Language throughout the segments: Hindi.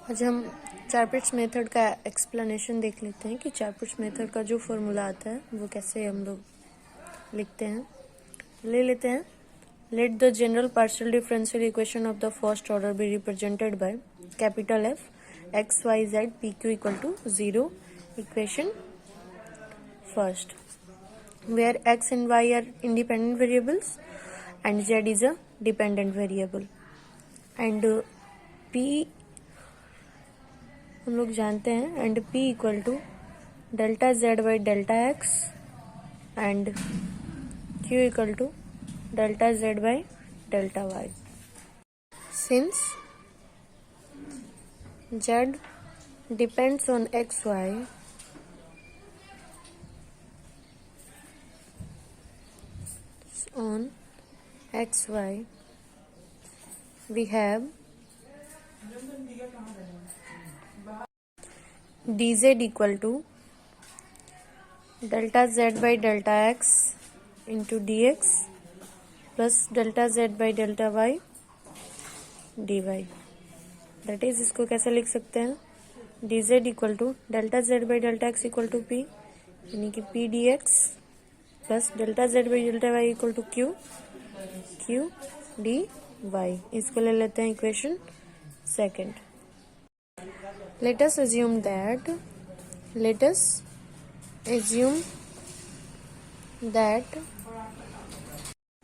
आज हम चारपिट्स मेथड का एक्सप्लेनेशन देख लेते हैं कि चारपिट्स मेथड का जो फॉर्मूला आता है वो कैसे हम लोग लिखते हैं। ले लेते हैं। Let the general partial differential equation of the first order be represented by capital F x y z p q equal to 0 equation first where x and y are independent variables and z is a dependent variable and p हम लोग जानते हैं and p equal to delta z by delta x and q equal to delta z by delta y। Since z depends on x y on xy we have dz equal to delta z by delta x into dx plus delta z by delta y dy। that is इसको कैसे लिख सकते हैं, dz equal to delta z by delta x equal to p यानी कि p dx plus delta Z by delta y equal to q q d y. इसको ले लेते हैं equation second. Let us assume that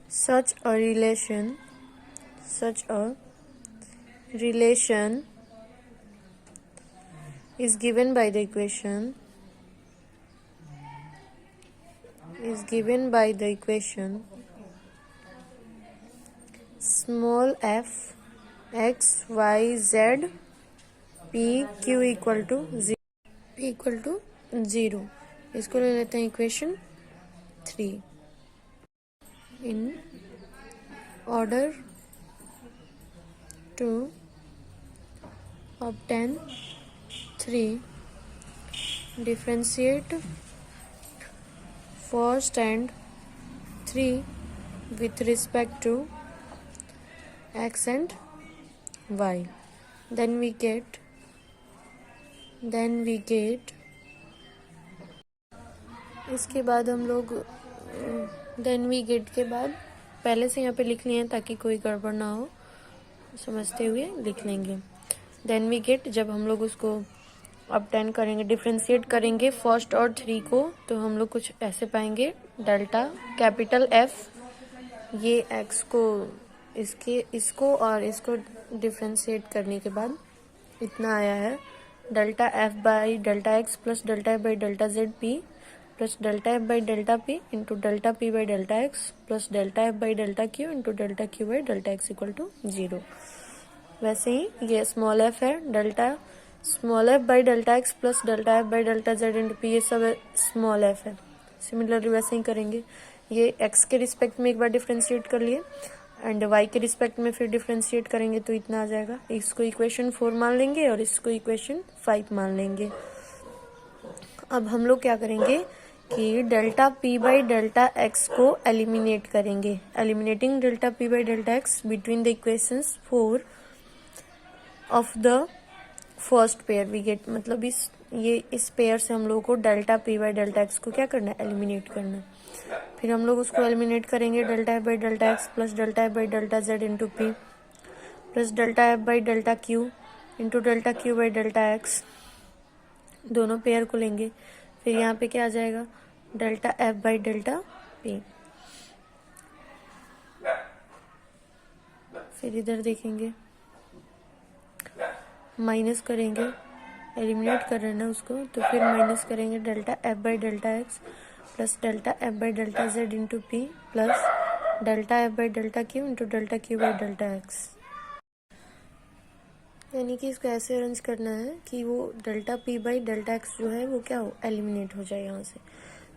such a relation is given by the equation small f x y z p q equal to 0। इसको ले लेते हैं equation 3। In order to obtain 3 differentiate first and 3 with respect to x and y, then we get इसके बाद हम लोग then we get के बाद पहले से यहाँ पे लिख लिए हैं ताकि कोई गड़बड़ ना हो, समझते हुए लिख लेंगे। then we get जब हम लोग उसको obtain करेंगे, डिफ्रेंशिएट करेंगे फर्स्ट और 3 को, तो हम लोग कुछ ऐसे पाएंगे। डेल्टा कैपिटल एफ, ये एक्स को इसको और इसको डिफ्रेंशिएट करने के बाद इतना आया है, delta F by delta x plus delta F by delta z p plus delta F by delta p into delta P by delta x plus delta F by delta Q into delta Q by delta x equal to 0। वैसे ही ये स्मॉल एफ है, delta small f by delta x plus delta F by delta Z into p, ये सब स्मॉल एफ है। सिमिलरली वैसे ही करेंगे, ये एक्स के रिस्पेक्ट में एक बार डिफ्रेंशिएट कर लिए एंड वाई के रिस्पेक्ट में फिर डिफ्रेंशिएट करेंगे तो इतना आ जाएगा। इसको इक्वेशन 4 मान लेंगे और इसको इक्वेशन 5 मान लेंगे। अब हम लोग क्या करेंगे कि delta P by delta x को एलिमिनेट करेंगे। Eliminating delta P by delta x between the equations 4 of the first pair we get, मतलब इस पेयर से हम लोग को delta P by delta x को क्या करना है, एलिमिनेट करना है। फिर हम लोग उसको एलिमिनेट करेंगे, delta F by delta x plus delta F by delta Z into P plus delta F by delta Q into delta Q by delta x, दोनों पेयर को लेंगे। फिर यहाँ पे क्या आ जाएगा, delta F by delta p. फिर इधर देखेंगे, माइनस करेंगे, एलिमिनेट कर रहे हैं ना उसको, तो फिर माइनस करेंगे delta F by delta x plus delta F by delta Z into P plus delta F by delta Q into delta Q by delta X. यानी कि इसको ऐसे अरेंज करना है कि वो delta P by delta x जो है वो क्या हो, एलिमिनेट हो जाए यहाँ से।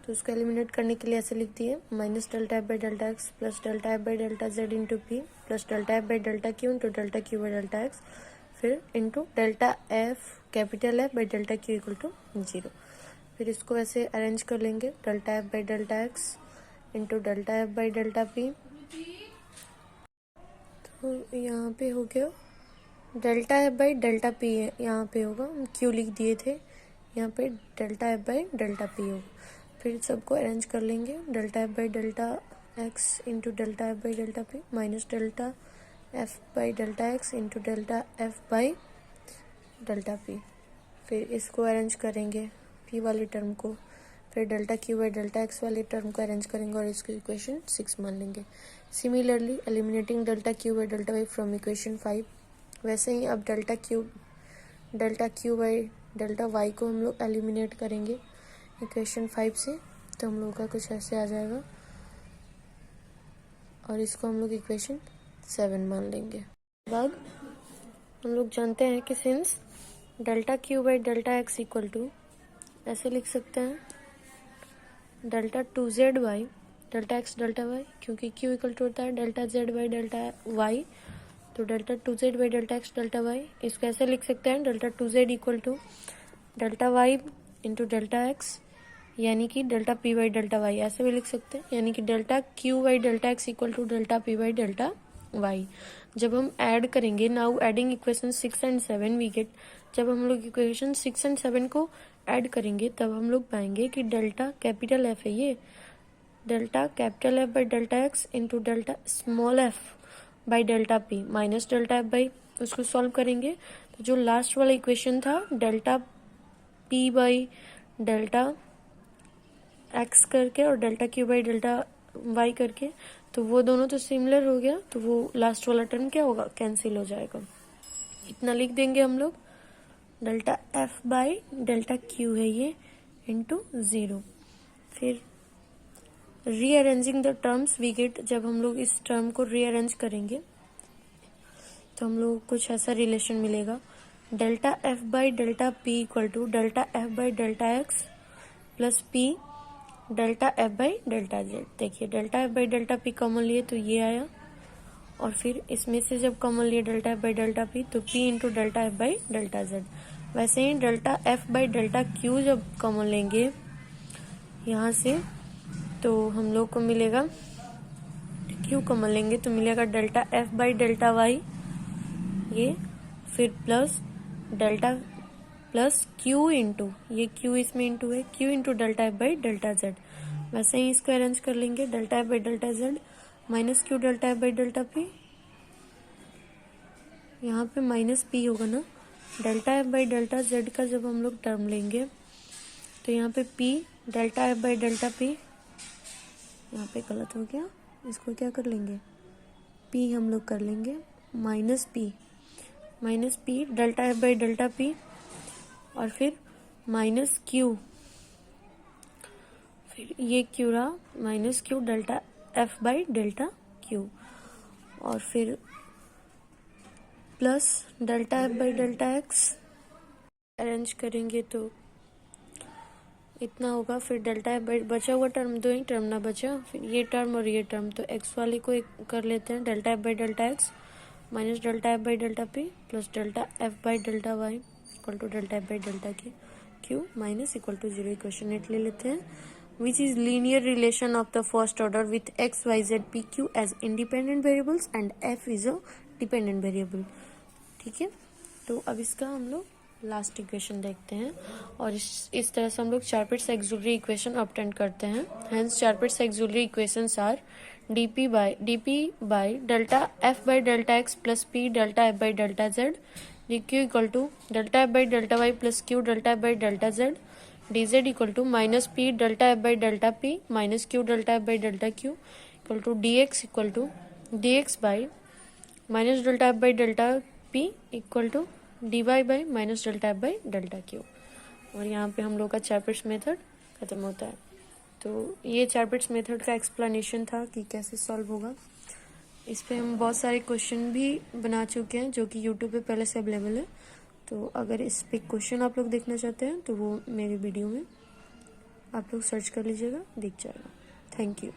तो उसको एलिमिनेट करने के लिए ऐसे लिख दिए, minus delta F by delta x plus delta F by delta Z into P plus delta F by delta Q into delta Q by delta X, फिर into delta F capital F by delta Q equal to 0। फिर इसको ऐसे अरेंज कर लेंगे, delta F by delta x into delta F by delta P, तो यहाँ पे हो गया delta F by delta P है, यहाँ पे होगा, हम क्यू लिख दिए थे, यहाँ पे delta F by delta p होगा। फिर सबको अरेंज कर लेंगे, delta F by delta x into delta F by delta p minus delta F by delta x into delta F by delta p. फिर इसको अरेंज करेंगे पी वाली टर्म को, फिर delta Q by delta x वाली टर्म को अरेंज करेंगे और इसको इक्वेशन 6 मान लेंगे। Similarly eliminating delta Q by delta Y from equation 5, वैसे ही अब delta Q by delta y को हम लोग एलिमिनेट करेंगे इक्वेशन 5 से, तो हम लोग का कुछ ऐसे आ जाएगा और इसको हम लोग इक्वेशन 7 मान लेंगे। बाद हम लोग जानते हैं कि since delta Q by delta x equal to ऐसे लिख सकते हैं delta 2z by delta X delta Y, क्योंकि क्यू इक्वल टू होता है delta Z by delta Y, तो delta 2z by delta X delta Y. इसको ऐसे लिख सकते हैं delta 2z equal to delta Y into delta X, यानी कि delta P by delta Y, ऐसे भी लिख सकते हैं, यानी कि delta Q by delta x equal to delta P by delta y. जब हम ऐड करेंगे, now adding equation 6 and 7 we get, जब हम लोग इक्वेशन 6 एंड 7 को ऐड करेंगे तब हम लोग पाएंगे कि डेल्टा कैपिटल एफ है ये, delta capital F by delta x into delta small f by delta p minus delta F by, उसको सॉल्व करेंगे तो जो लास्ट वाला इक्वेशन था delta P by delta x करके और delta Q by delta y करके, तो वो दोनों तो सिमिलर हो गया, तो वो लास्ट वाला टर्म क्या होगा, कैंसिल हो जाएगा। इतना लिख देंगे हम लोग, delta F by delta q है ये इंटू 0। फिर rearranging the terms we get, जब हम लोग इस टर्म को रीअरेंज करेंगे तो हम लोग कुछ ऐसा रिलेशन मिलेगा, delta F by delta P equal to delta F by delta x plus P delta F by delta Z. देखिए delta F by delta P common लिए तो ये आया, और फिर इसमें से जब कॉमन लिए delta F by delta P तो P into delta F by delta Z. वैसे ही delta F by delta Q जब कॉमन लेंगे यहाँ से तो हम लोग को मिलेगा, क्यू कॉमन लेंगे तो मिलेगा delta F by delta y ये, फिर plus delta plus q into, ये क्यू इसमें इंटू है, q into delta F by delta Z. वैसे ही इसको अरेंज कर लेंगे, delta F by delta z minus q delta F by delta p, यहाँ पे माइनस पी होगा ना, delta F by delta z का जब हम लोग टर्म लेंगे तो यहाँ पे p delta F by delta p, यहाँ पे गलत हो गया, इसको क्या कर लेंगे, पी हम लोग कर लेंगे minus P delta F by delta P, और फिर माइनस क्यू, फिर ये क्यू रहा minus q delta F by delta Q, और फिर plus delta F by delta x arrange करेंगे तो इतना होगा। फिर डेल्टा एफ बाई, बचा हुआ टर्म दो ही टर्म ना बचा, फिर ये टर्म और ये टर्म, तो एक्स वाले को एक कर लेते हैं, delta F by delta x minus delta F by delta p plus delta F by delta y equal to delta F by delta q minus equal to 0। Equation 8 ले लेते हैं, which is linear relation of the first order with x y z p q as independent variables and f is a dependent variable. ठीक है, तो अब इसका हम लोग लास्ट इक्वेशन देखते हैं, और इस तरह से हम लोग चारपिट्स एक्सुलरी इक्वेशन ऑब्टेन करते हैं। Hence Charpit's auxiliary equations are dp by delta f by delta x plus p delta f by delta z, dq equal to delta f by delta y plus q delta f by delta z, dz equal to minus p delta f by delta p minus q delta f by delta q equal to dx equal to dx by minus delta f by delta p equal to dy by minus delta f by delta q। और यहाँ पे हम लोग का चारपिट्स मेथड खत्म होता है। तो ये चारपिट्स मेथड का एक्सप्लेनेशन था कि कैसे सॉल्व होगा। इस पे हम बहुत सारे क्वेश्चन भी बना चुके हैं जो कि यूट्यूब पे पहले से अवेलेबल है, तो अगर इस पे क्वेश्चन आप लोग देखना चाहते हैं तो वो मेरी वीडियो में आप लोग सर्च कर लीजिएगा, दिख जाएगा। Thank you.